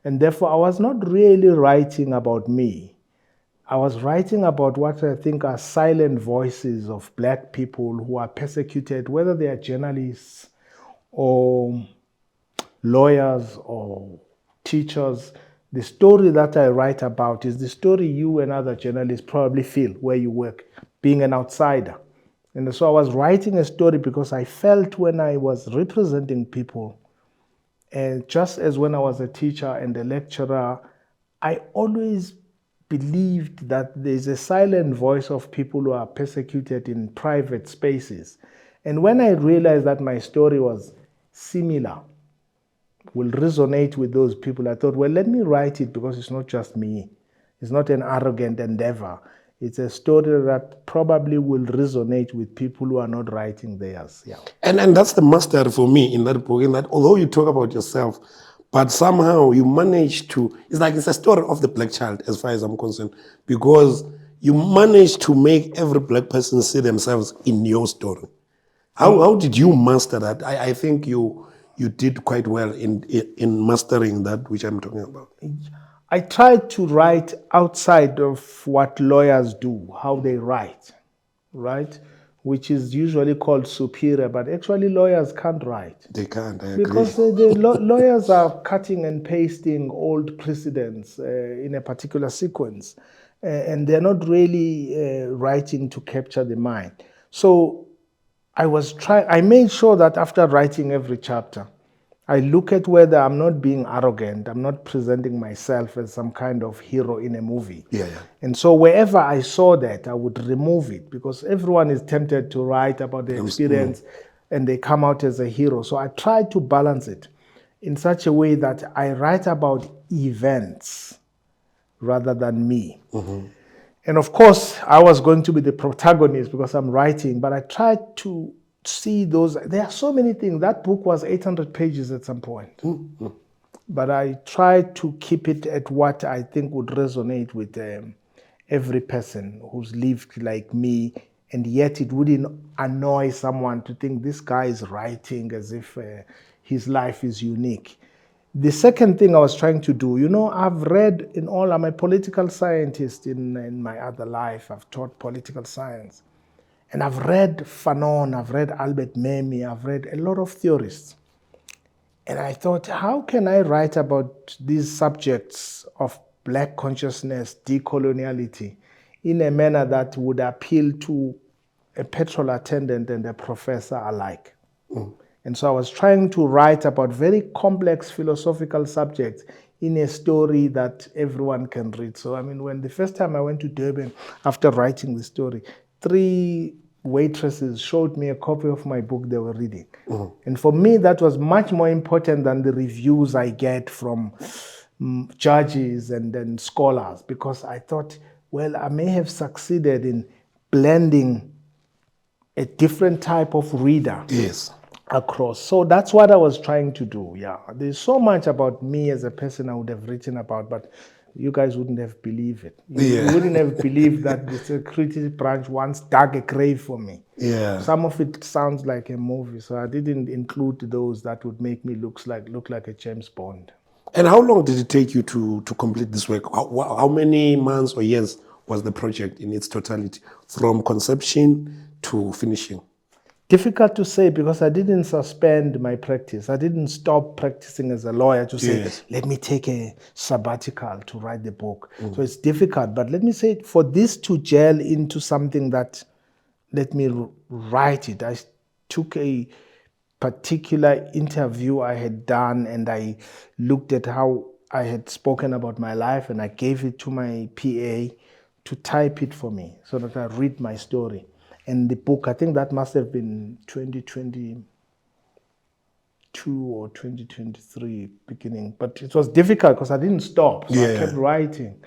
And therefore, I was not really writing about me. I was writing about what I think are silent voices of black people who are persecuted, whether they are journalists or lawyers or teachers. The story that I write about is the story you and other journalists probably feel where you work, being an outsider. And so I was writing a story because I felt when I was representing people, and just as when I was a teacher and a lecturer, I always believed that there's a silent voice of people who are persecuted in private spaces. And when I realized that my story was similar, will resonate with those people, I thought, well, let me write it because it's not just me. It's not an arrogant endeavor. It's a story that probably will resonate with people who are not writing theirs. Yeah. And that's the master for me in that book, in that although you talk about yourself, but somehow you manage to, it's like it's a story of the black child as far as I'm concerned, because you manage to make every black person see themselves in your story. How did you master that? I think you did quite well in mastering that, which I'm talking about. I tried to write outside of what lawyers do, how they write, right? Which is usually called superior, but actually lawyers can't write. They can't, I agree. Because lawyers are cutting and pasting old precedents in a particular sequence, and they're not really writing to capture the mind. So I made sure that after writing every chapter, I look at whether I'm not being arrogant, I'm not presenting myself as some kind of hero in a movie. Yeah. And so wherever I saw that, I would remove it, because everyone is tempted to write about the experience and they come out as a hero. So I tried to balance it in such a way that I write about events rather than me. Mm-hmm. And of course, I was going to be the protagonist because I'm writing, but I tried to see those. There are so many things. That book was 800 pages at some point. Mm-hmm. But I tried to keep it at what I think would resonate with every person who's lived like me, and yet it wouldn't annoy someone to think this guy is writing as if his life is unique. The second thing I was trying to do, I've read I'm a political scientist in my other life. I've taught political science. And I've read Fanon, I've read Albert Memmi, I've read a lot of theorists. And I thought, how can I write about these subjects of black consciousness, decoloniality, in a manner that would appeal to a petrol attendant and a professor alike? And so I was trying to write about very complex philosophical subjects in a story that everyone can read. So, when the first time I went to Durban after writing the story, 3 waitresses showed me a copy of my book they were reading. Mm-hmm. And for me, that was much more important than the reviews I get from judges and then scholars, because I thought, well, I may have succeeded in blending a different type of reader. Yes. Across. So that's what I was trying to do. Yeah. There's so much about me as a person I would have written about, but you guys wouldn't have believed it. You wouldn't have believed that the security branch once dug a grave for me. Yeah. Some of it sounds like a movie, so I didn't include those that would make me look like a James Bond. And how long did it take you to complete this work? How many months or years was the project in its totality, from conception to finishing? Difficult to say, because I didn't suspend my practice. I didn't stop practicing as a lawyer to say, let me take a sabbatical to write the book. So it's difficult. But let me say, for this to gel into something that, let me write it. I took a particular interview I had done, and I looked at how I had spoken about my life, and I gave it to my PA to type it for me so that I read my story. And the book, I think that must have been 2022 or 2023 beginning. But it was difficult because I didn't stop. So I kept writing.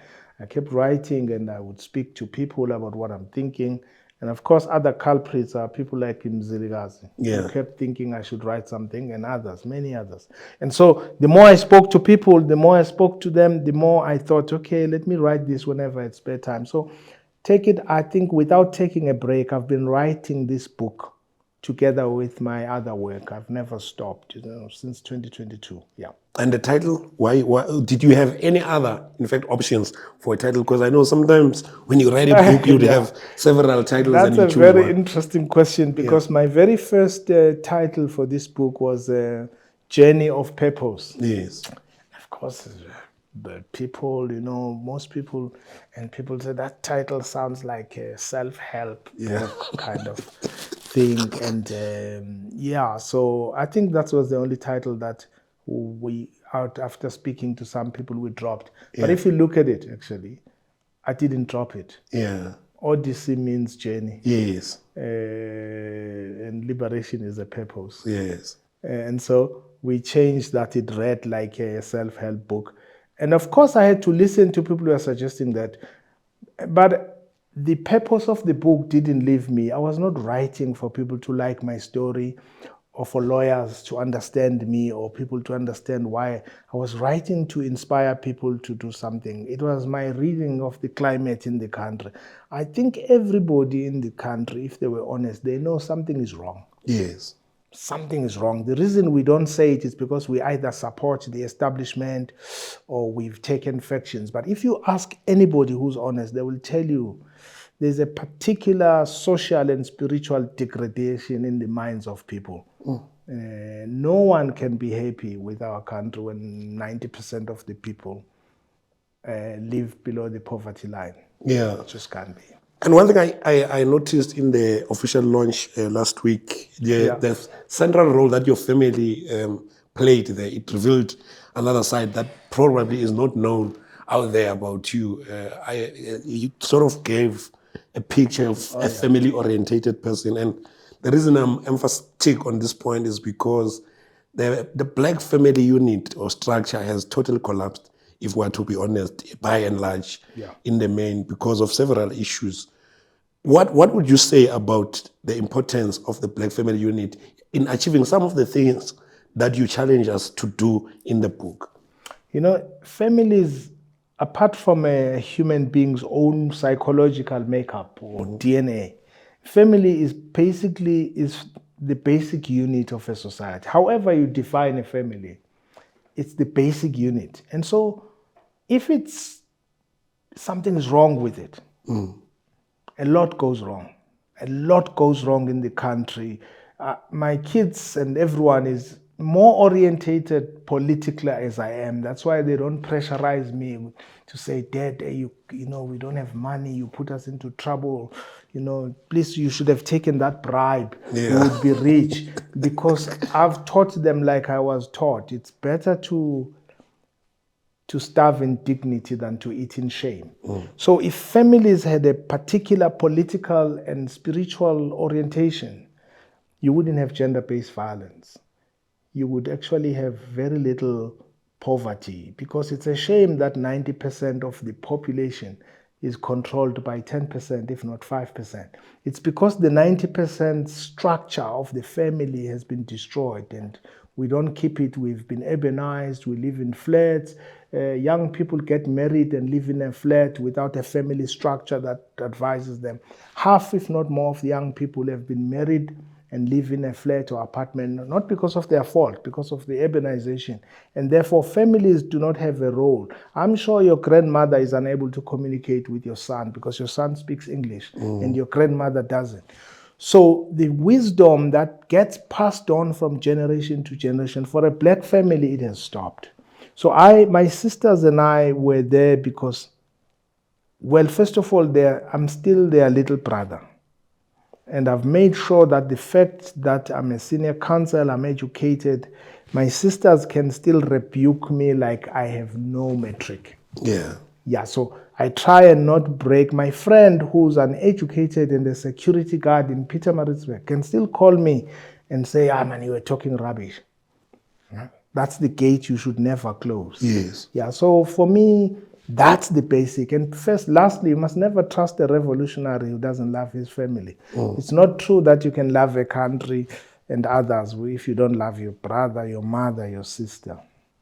And I would speak to people about what I'm thinking. And of course, other culprits are people like Muzi Sikhakhane, who kept thinking I should write something, and others, many others. And so the more I spoke to people, the more I spoke to them, the more I thought, okay, let me write this whenever it's spare time. So take it, I think, without taking a break, I've been writing this book together with my other work. I've never stopped, since 2022. Yeah. And the title, why did you have any other, in fact, options for a title? Because I know sometimes when you write a book, you'd have several titles That's and you a choose very one. interesting question, because my very first title for this book was Journey of Purpose. Yes. Of course, the people, most people, and people say that title sounds like a self-help book kind of thing. And so I think that was the only title that after speaking to some people, we dropped. But if you look at it, actually, I didn't drop it. Yeah. Odyssey means journey. Yes. And liberation is a purpose. Yes. And so we changed that. It read like a self-help book. And of course, I had to listen to people who are suggesting that. But the purpose of the book didn't leave me. I was not writing for people to like my story, or for lawyers to understand me, or people to understand why. I was writing to inspire people to do something. It was my reading of the climate in the country. I think everybody in the country, if they were honest, they know something is wrong. Yes. Something is wrong. The reason we don't say it is because we either support the establishment or we've taken factions. But if you ask anybody who's honest, they will tell you there's a particular social and spiritual degradation in the minds of people. No one can be happy with our country when 90% of the people live below the poverty line. Yeah. It just can't be. And one thing I noticed in the official launch last week, the central role that your family played there, it revealed another side that probably is not known out there about you. You sort of gave a picture of a family-orientated person. And the reason I'm emphatic on this point is because the black family unit or structure has totally collapsed, if we're to be honest, by and large, in the main, because of several issues. What would you say about the importance of the black family unit in achieving some of the things that you challenge us to do in the book? Families, apart from a human being's own psychological makeup or DNA, family is the basic unit of a society. However you define a family, it's the basic unit. And so if something is wrong with it, a lot goes wrong. A lot goes wrong in the country. My kids and everyone is more orientated politically as I am. That's why they don't pressurize me to say, Dad, we don't have money. You put us into trouble. Please, you should have taken that bribe. You would be rich. Because I've taught them like I was taught. It's better to starve in dignity than to eat in shame. So if families had a particular political and spiritual orientation, you wouldn't have gender-based violence. You would actually have very little poverty, because it's a shame that 90% of the population is controlled by 10%, if not 5%. It's because the 90% structure of the family has been destroyed, and we don't keep it. We've been urbanized. We live in flats. Young people get married and live in a flat without a family structure that advises them. Half, if not more, of the young people have been married and live in a flat or apartment, not because of their fault, because of the urbanization. And therefore, families do not have a role. I'm sure your grandmother is unable to communicate with your son because your son speaks English and your grandmother doesn't. So the wisdom that gets passed on from generation to generation, for a black family, it has stopped. So my sisters and I were there because, well, first of all, I'm still their little brother. And I've made sure that the fact that I'm a senior counsel, I'm educated, my sisters can still rebuke me like I have no metric. Yeah, so I try and not break. My friend who's uneducated and a security guard in Pietermaritzburg can still call me and say, man, you were talking rubbish. That's the gate you should never close. Yes. Yeah, so for me, that's the basic. And lastly, you must never trust a revolutionary who doesn't love his family. It's not true that you can love a country and others if you don't love your brother, your mother, your sister.